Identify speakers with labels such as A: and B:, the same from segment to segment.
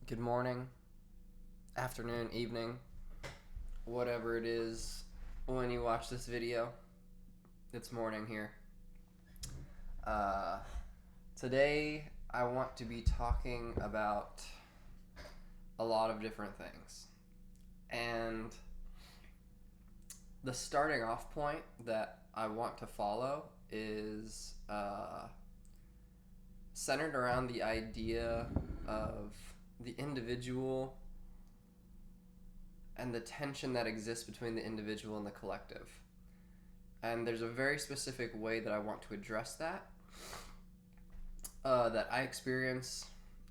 A: good morning, afternoon, evening, whatever it is when you watch this video. It's morning here. Uh, Today, I want to be talking about a lot of different things. And the starting off point that I want to follow is centered around the idea of the individual and the tension that exists between the individual and the collective. And there's a very specific way that I want to address that I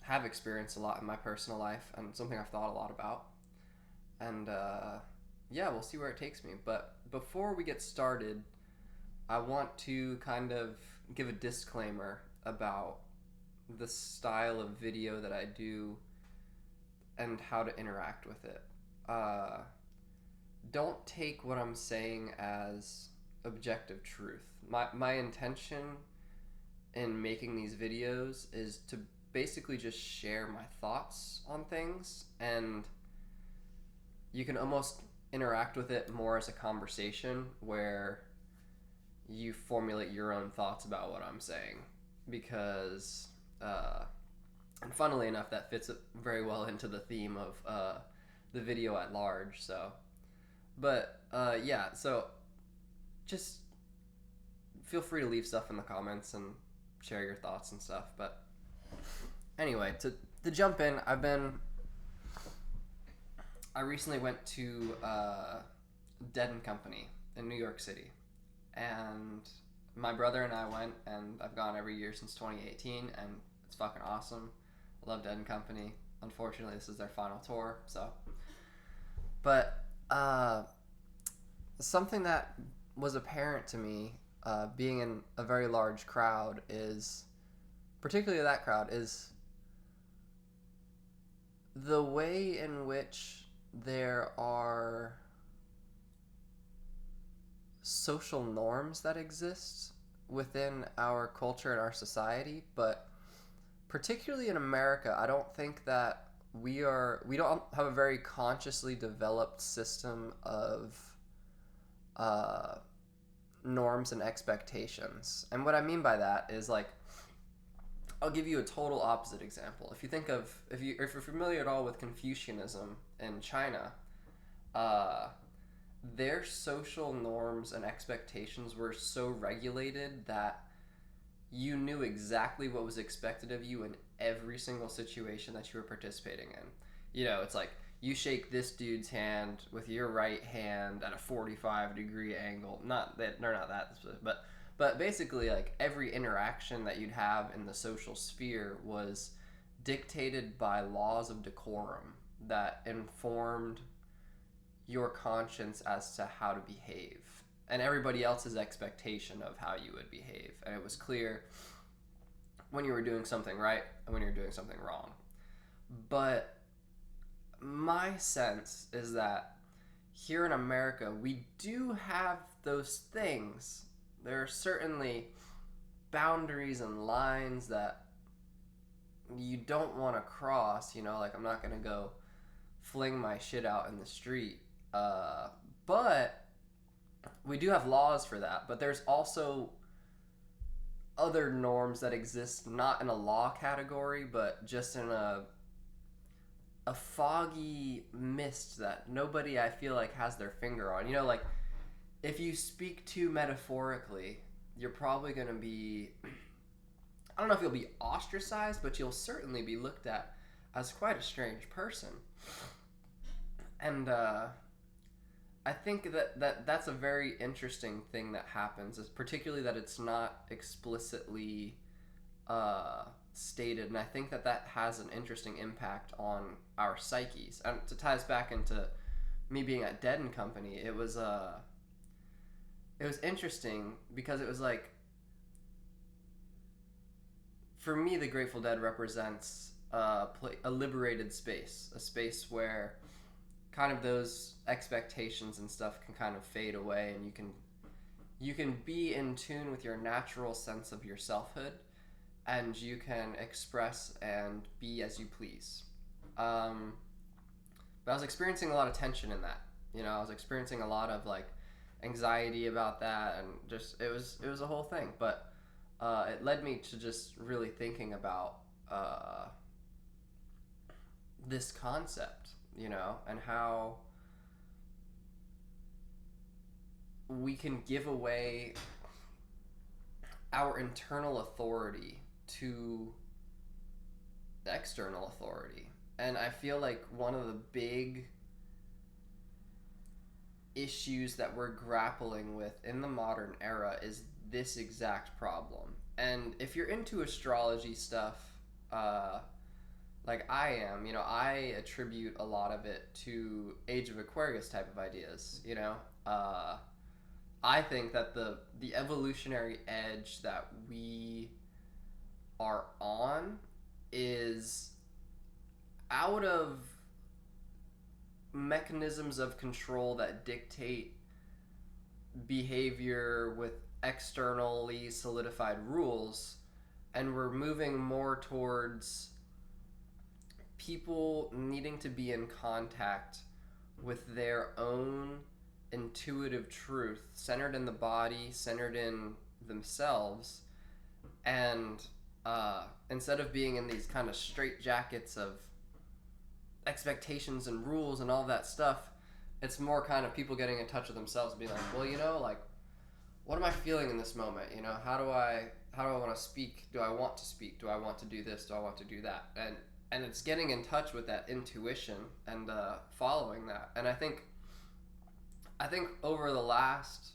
A: have experienced a lot in my personal life, and something I've thought a lot about. And yeah, we'll see where it takes me. But before we get started, I want to kind of give a disclaimer about the style of video that I do and how to interact with it. Uh, don't take what I'm saying as objective truth. My intention in making these videos is to basically just share my thoughts on things, and you can almost interact with it more as a conversation where you formulate your own thoughts about what I'm saying, because and funnily enough, that fits very well into the theme of the video at large. But yeah, so just feel free to leave stuff in the comments and share your thoughts and stuff. But anyway, to jump in, I recently went to Dead and Company in New York City, and my brother and I went, and I've gone every year since 2018, and it's fucking awesome. I love Dead and Company. Unfortunately, this is their final tour, so. But something that was apparent to me, being in a very large crowd, is particularly that crowd, is the way in which there are social norms that exist within our culture and our society, but particularly in America, I don't think that we don't have a very consciously developed system of norms and expectations. And what I mean by that is, like, I'll give you a total opposite example. If you're familiar at all with Confucianism in China, their social norms and expectations were so regulated that you knew exactly what was expected of you in every single situation that you were participating in. It's like, you shake this dude's hand with your right hand at a 45-degree angle. Not that they're not that specific, but basically, like, every interaction that you'd have in the social sphere was dictated by laws of decorum that informed your conscience as to how to behave, and everybody else's expectation of how you would behave. And it was clear when you were doing something right and when you were doing something wrong. But my sense is that here in America, we do have those things. There are certainly boundaries and lines that you don't want to cross. Like, I'm not going to go fling my shit out in the street. But we do have laws for that. But there's also other norms that exist, not in a law category, but just in a foggy mist that nobody, I feel like, has their finger on. Like, if you speak too metaphorically, you're probably going to be, I don't know if you'll be ostracized, but you'll certainly be looked at as quite a strange person. And I think that's a very interesting thing that happens, is particularly that it's not explicitly stated, and I think that has an interesting impact on our psyches. And to tie us back into me being at Dead and Company, it was interesting because it was like, for me, the Grateful Dead represents a liberated space, a space where kind of those expectations and stuff can kind of fade away, and you can be in tune with your natural sense of your selfhood, and you can express and be as you please. But I was experiencing a lot of tension in that. I was experiencing a lot of like anxiety about that, and just it was a whole thing. But it led me to just really thinking about this concept, and how we can give away our internal authority to external authority. And I feel like one of the big issues that we're grappling with in the modern era is this exact problem. And if you're into astrology stuff, like I am, I attribute a lot of it to Age of Aquarius type of ideas. I think that the evolutionary edge that we are on is out of mechanisms of control that dictate behavior with externally solidified rules, and we're moving more towards people needing to be in contact with their own intuitive truth, centered in the body, centered in themselves, and instead of being in these kind of straight jackets of expectations and rules and all that stuff, it's more kind of people getting in touch with themselves and being like, well, like, what am I feeling in this moment? How do I want to speak? Do I want to speak? Do I want to do this? Do I want to do that? And it's getting in touch with that intuition and following that. And I think over the last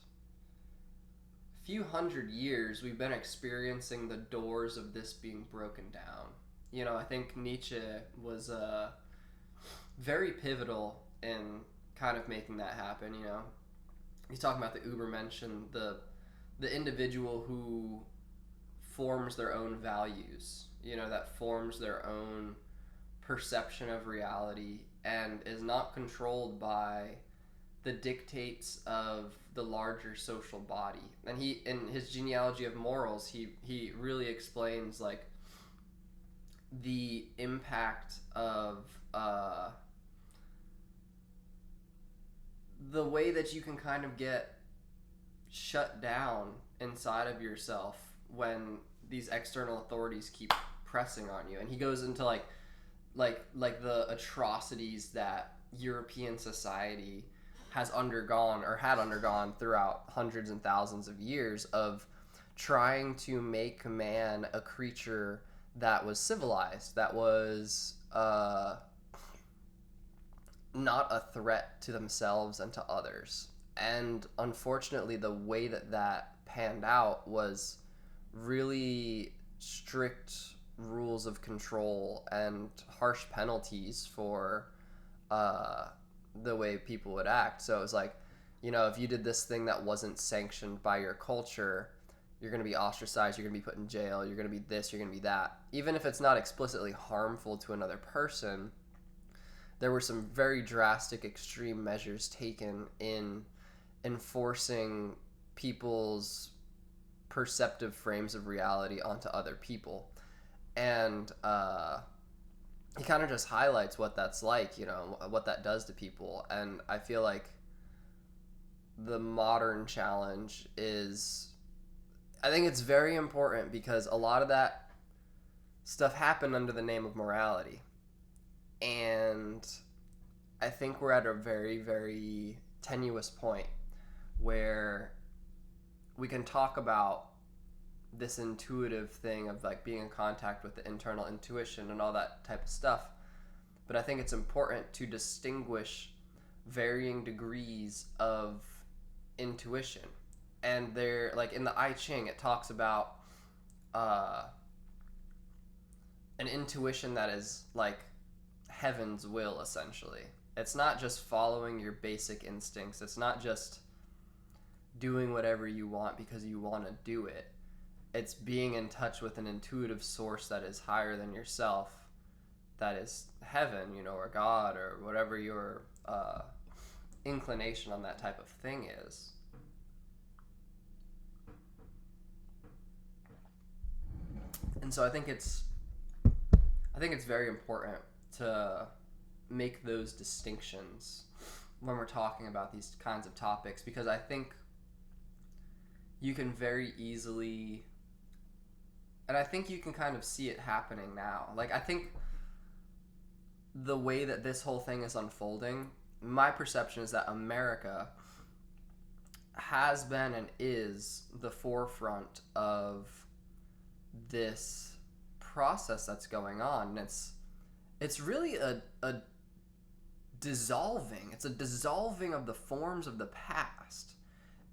A: few hundred years, we've been experiencing the doors of this being broken down. I think Nietzsche was very pivotal in kind of making that happen. He's talking about the Übermenschen, the individual who forms their own values, that forms their own perception of reality and is not controlled by the dictates of the larger social body. And he, in his genealogy of morals, he really explains like the impact of the way that you can kind of get shut down inside of yourself when these external authorities keep pressing on you. And he goes into like the atrocities that European society has undergone or had undergone throughout hundreds and thousands of years of trying to make man a creature that was civilized, that was not a threat to themselves and to others. And unfortunately, the way that panned out was really strict rules of control and harsh penalties for the way people would act. So it was like, if you did this thing that wasn't sanctioned by your culture, you're going to be ostracized, you're going to be put in jail, you're going to be this, you're going to be that. Even if it's not explicitly harmful to another person, there were some very drastic, extreme measures taken in enforcing people's perceptive frames of reality onto other people. And he kind of just highlights what that's like, what that does to people. And I feel like the modern challenge is, I think it's very important because a lot of that stuff happened under the name of morality. And I think we're at a very, very tenuous point where we can talk about this intuitive thing of like being in contact with the internal intuition and all that type of stuff. But I think it's important to distinguish varying degrees of intuition. And there, like in the I Ching, it talks about an intuition that is like heaven's will, essentially. It's not just following your basic instincts. It's not just doing whatever you want because you want to do it. It's being in touch with an intuitive source that is higher than yourself, that is heaven, or God, or whatever your inclination on that type of thing is. And so I think it's very important to make those distinctions when we're talking about these kinds of topics, because I think you can very easily, and I think you can kind of see it happening now. Like, I think the way that this whole thing is unfolding, my perception is that America has been and is the forefront of this process that's going on. And it's really a dissolving. It's a dissolving of the forms of the past.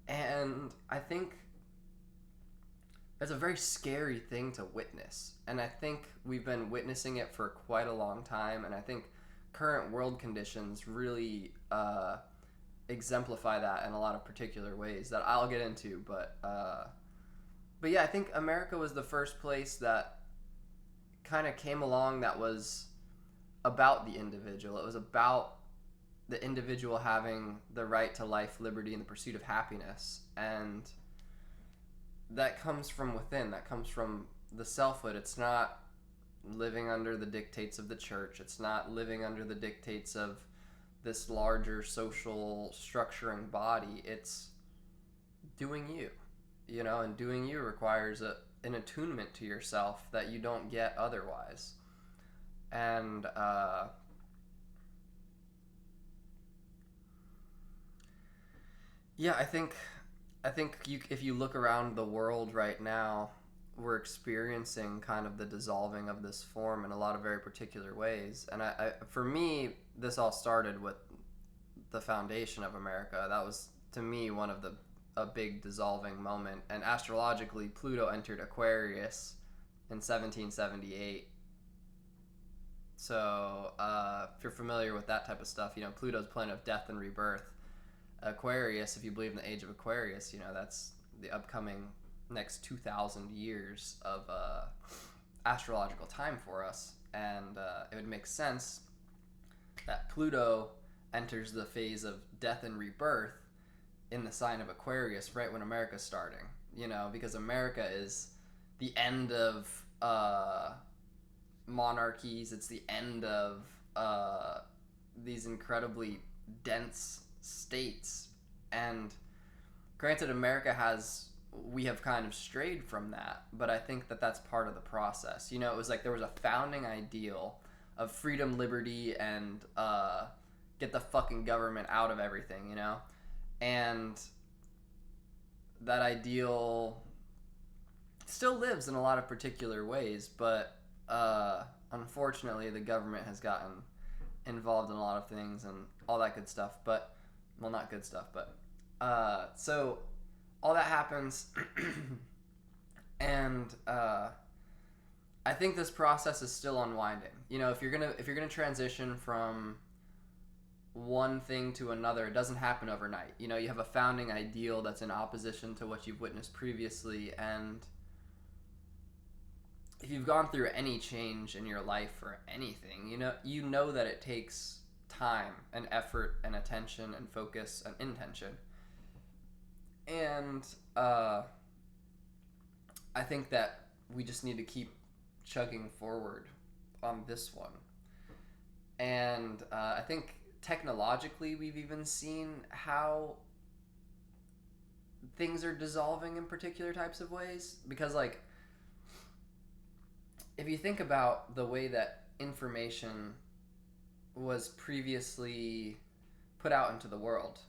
A: And I think it's a very scary thing to witness. And I think we've been witnessing it for quite a long time. And I think current world conditions really exemplify that in a lot of particular ways that I'll get into. But yeah, I think America was the first place that kind of came along that was about the individual. It was about the individual having the right to life, liberty, and the pursuit of happiness. And that comes from within. That comes from the selfhood. It's not living under the dictates of the church. It's not living under the dictates of this larger social structuring body. It's doing you, and doing you requires an attunement to yourself that you don't get otherwise. And yeah, I think if you look around the world right now, we're experiencing kind of the dissolving of this form in a lot of very particular ways. And for me, this all started with the foundation of America. That was, to me, one of a big dissolving moment. And astrologically, Pluto entered Aquarius in 1778. So if you're familiar with that type of stuff, Pluto's planet of death and rebirth. Aquarius, if you believe in the age of Aquarius, that's the upcoming next 2,000 years of astrological time for us. And it would make sense that Pluto enters the phase of death and rebirth in the sign of Aquarius right when America's starting, because America is the end of monarchies. It's the end of these incredibly dense states. And granted, we have kind of strayed from that, but I think that that's part of the process. It was like there was a founding ideal of freedom, liberty, and get the fucking government out of everything, and that ideal still lives in a lot of particular ways, but unfortunately the government has gotten involved in a lot of things and all that good stuff. But, well, not good stuff, but so all that happens. And I think this process is still unwinding. If you're gonna transition from one thing to another, it doesn't happen overnight. You have a founding ideal that's in opposition to what you've witnessed previously. And if you've gone through any change in your life or anything, you know that it takes time and effort and attention and focus and intention. And I think that we just need to keep chugging forward on this one. And I think technologically we've even seen how things are dissolving in particular types of ways. Because, like, if you think about the way that information was previously put out into the world,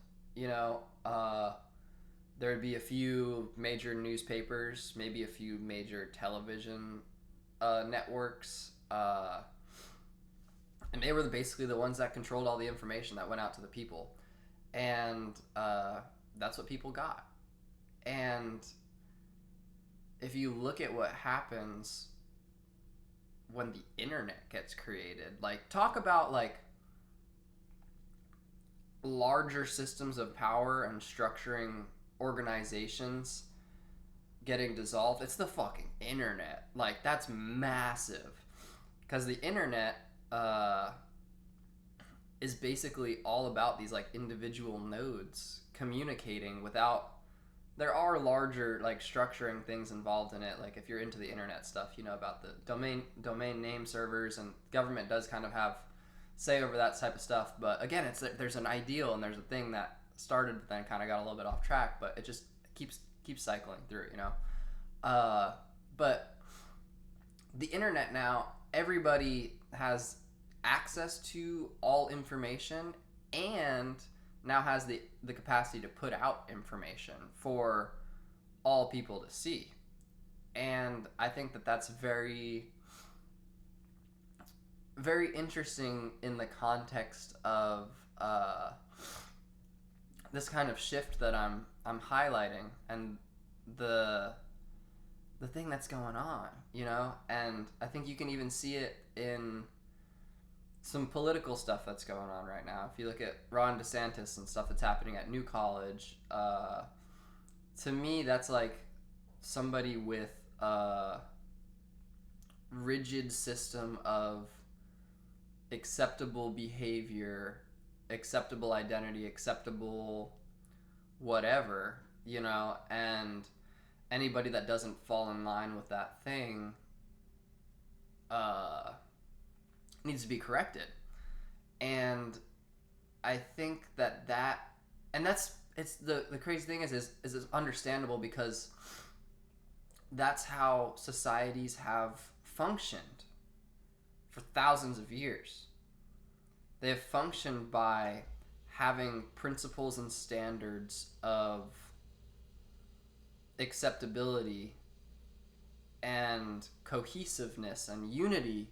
A: there would be a few major newspapers, maybe a few major television networks, and they were basically the ones that controlled all the information that went out to the people. And that's what people got. And if you look at what happens when the internet gets created, like, talk about, like, larger systems of power and structuring organizations getting dissolved. It's the fucking internet. Like, that's massive. Because the internet is basically all about these, like, individual nodes communicating without there are larger like structuring things involved in it. Like if you're into the internet stuff, you know about the domain name servers, and government does kind of have say over that type of stuff. But again, there's an ideal and there's a thing that started, but then kind of got a little bit off track. But it just keeps cycling through, you know. But the internet now, everybody has access to all information and now has the capacity to put out information for all people to see. And I think that that's very, very interesting in the context of this kind of shift that I'm highlighting, and the thing that's going on, you know. And I think you can even see it in some political stuff that's going on right now. If you look at Ron DeSantis and stuff that's happening at New College, to me that's like somebody with a rigid system of acceptable behavior, acceptable identity, acceptable whatever, you know, and anybody that doesn't fall in line with that thing needs to be corrected. And I think and that's, it's the crazy thing is it's understandable, because that's how societies have functioned for thousands of years. They have functioned by having principles and standards of acceptability and cohesiveness and unity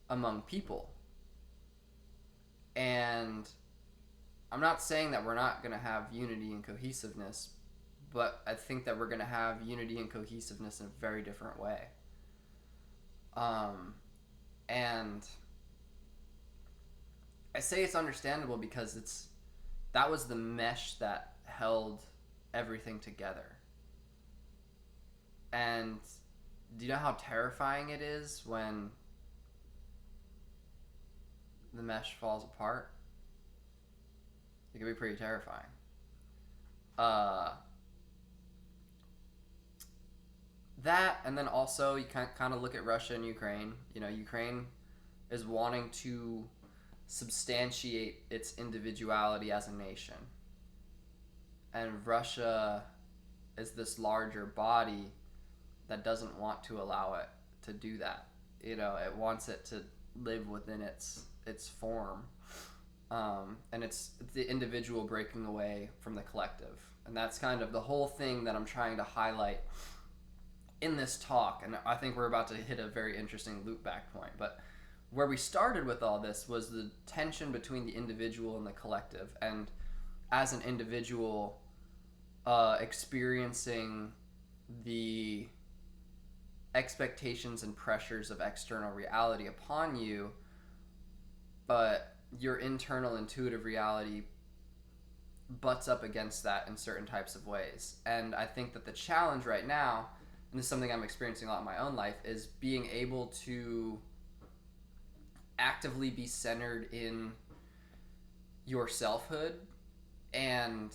A: among people. And I'm not saying that we're not going to have unity and cohesiveness, but I think that we're going to have unity and cohesiveness in a very different way. And I say it's understandable because that was the mesh that held everything together. And do you know how terrifying it is when the mesh falls apart? It can be pretty terrifying. That, and then also you kind of look at Russia and Ukraine. You know, Ukraine is wanting to substantiate its individuality as a nation. And Russia is this larger body that doesn't want to allow it to do that. You know, it wants it to live within its form. And it's the individual breaking away from the collective. And that's kind of the whole thing that I'm trying to highlight in this talk. And I think we're about to hit a very interesting loop back point. But where we started with all this was the tension between the individual and the collective. And as an individual, experiencing the expectations and pressures of external reality upon you, but your internal intuitive reality butts up against that in certain types of ways. And I think that the challenge right now, and this is something I'm experiencing a lot in my own life, is being able to actively be centered in your selfhood and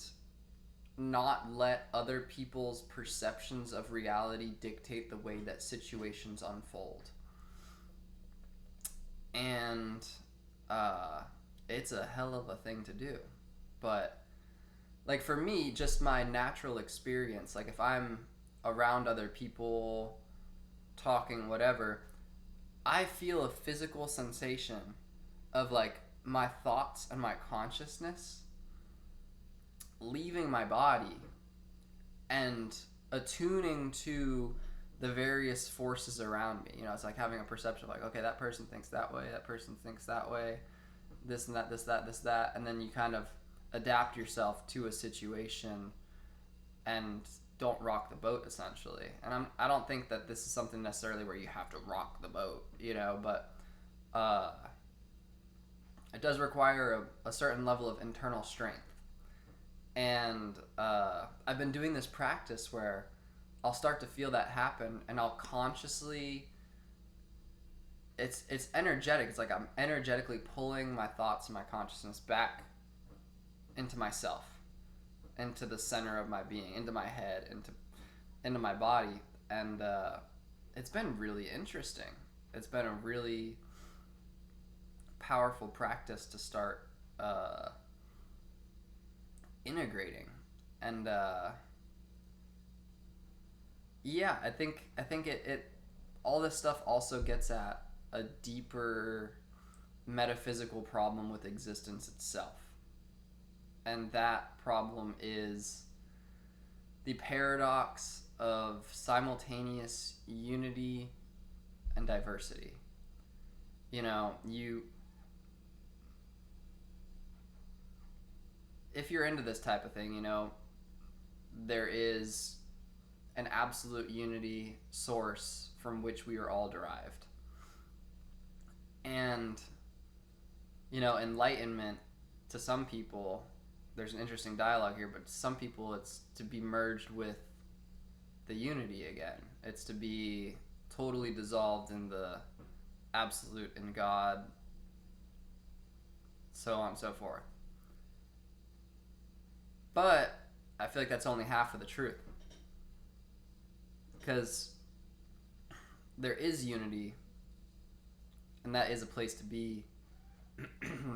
A: not let other people's perceptions of reality dictate the way that situations unfold. And it's a hell of a thing to do. But like for me, just my natural experience, like if I'm around other people talking whatever, I feel a physical sensation of like my thoughts and my consciousness leaving my body and attuning to the various forces around me. You know, it's like having a perception of like, okay, that person thinks that way, that person thinks that way, this and that, this, that, this, that, and then you kind of adapt yourself to a situation and don't rock the boat, essentially. And I don't think that this is something necessarily where you have to rock the boat, you know, but it does require a certain level of internal strength. And I've been doing this practice where I'll start to feel that happen, and I'll consciously, it's energetic. It's like I'm energetically pulling my thoughts and my consciousness back into myself. into the center of my being, into my head, into my body, and it's been really interesting. It's been a really powerful practice to start integrating, and yeah, I think it all this stuff also gets at a deeper metaphysical problem with existence itself. And that problem is the paradox of simultaneous unity and diversity. You know, if you're into this type of thing, there is an absolute unity source from which we are all derived. And, enlightenment, to some people, there's an interesting dialogue here, but to some people it's to be merged with the unity again. It's to be totally dissolved in the absolute, in God, so on and so forth. But I feel like that's only half of the truth. Because there is unity, and that is a place to be,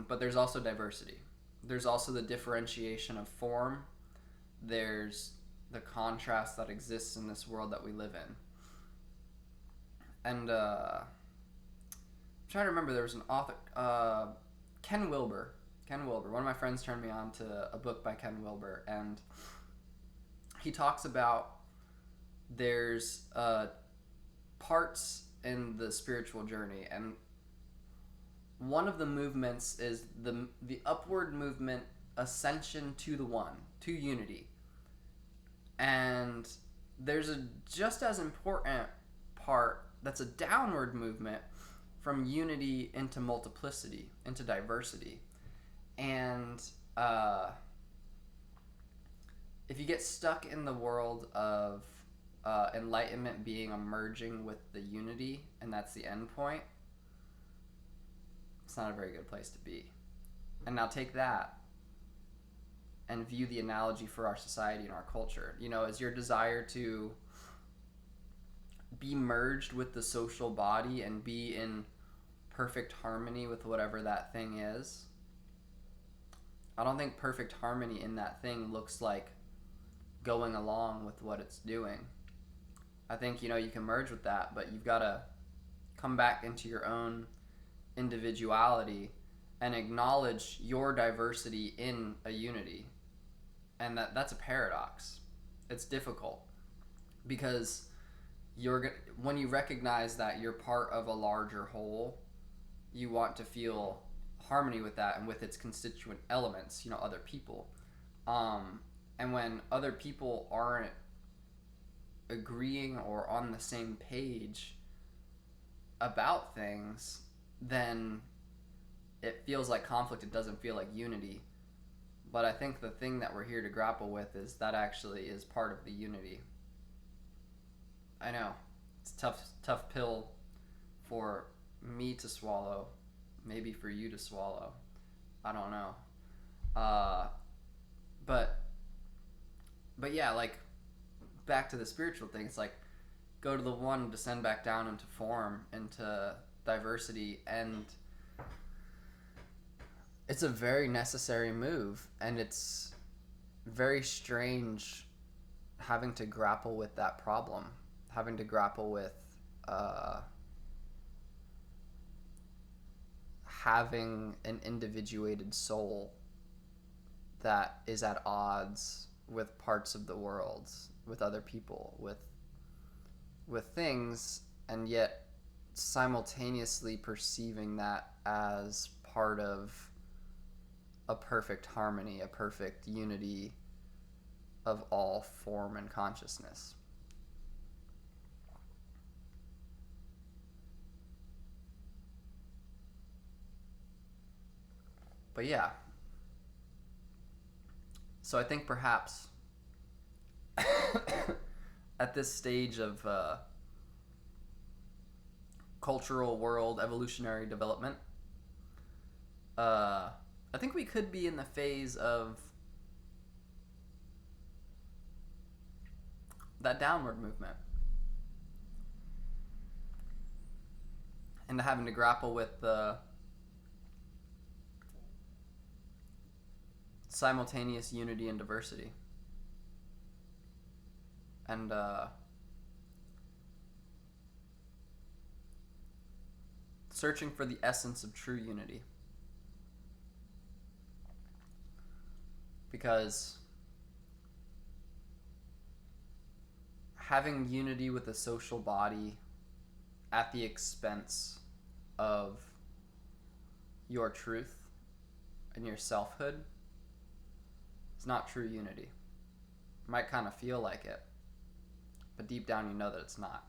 A: but there's also diversity. There's also the differentiation of form. There's the contrast that exists in this world that we live in. And I'm trying to remember, there was an author, Ken Wilber. One of my friends turned me on to a book by Ken Wilber, and he talks about there's parts in the spiritual journey, and one of the movements is the upward movement, ascension to the one, to unity. And there's a just as important part that's a downward movement from unity into multiplicity, into diversity. And if you get stuck in the world of enlightenment being a merging with the unity, and that's the end point, it's not a very good place to be. And now take that and view the analogy for our society and our culture. Is your desire to be merged with the social body and be in perfect harmony with whatever that thing is? I don't think perfect harmony in that thing looks like going along with what it's doing. I think, you can merge with that, but you've got to come back into your own individuality and acknowledge your diversity in a unity. And that's a paradox. It's difficult because when you recognize that you're part of a larger whole, you want to feel harmony with that and with its constituent elements, other people. And when other people aren't agreeing or on the same page about things, then it feels like conflict. It doesn't feel like unity. But I think the thing that we're here to grapple with is that actually is part of the unity. I know. It's a tough pill for me to swallow. Maybe for you to swallow. I don't know. But yeah, like, back to the spiritual thing, it's like, go to the one, descend back down into form, into diversity, and it's a very necessary move, and it's very strange having to grapple with that problem, having to grapple with having an individuated soul that is at odds with parts of the world, with other people, with things, and yet simultaneously perceiving that as part of a perfect harmony, a perfect unity of all form and consciousness. But yeah. So I think perhaps at this stage of cultural world evolutionary development, I think we could be in the phase of that downward movement, into having to grapple with the simultaneous unity and diversity. And searching for the essence of true unity. Because having unity with a social body at the expense of your truth and your selfhood is not true unity. It might kind of feel like it, but deep down you know that it's not.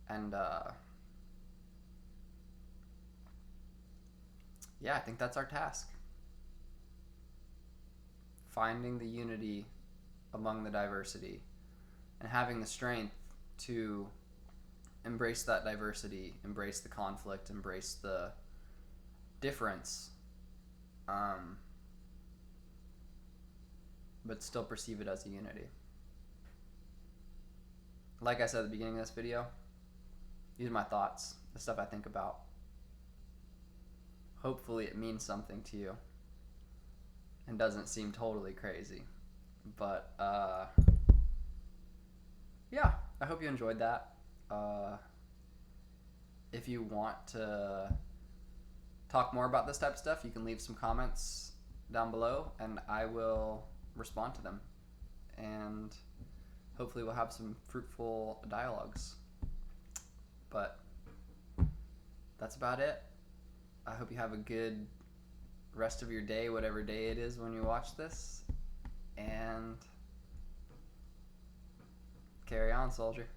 A: And yeah, I think that's our task. Finding the unity among the diversity and having the strength to embrace that diversity, embrace the conflict, embrace the difference, but still perceive it as a unity. Like I said at the beginning of this video, these are my thoughts, the stuff I think about. Hopefully it means something to you and doesn't seem totally crazy. But yeah, I hope you enjoyed that. If you want to talk more about this type of stuff, you can leave some comments down below and I will respond to them. And hopefully we'll have some fruitful dialogues. But that's about it. I hope you have a good rest of your day, whatever day it is when you watch this. And carry on, soldier.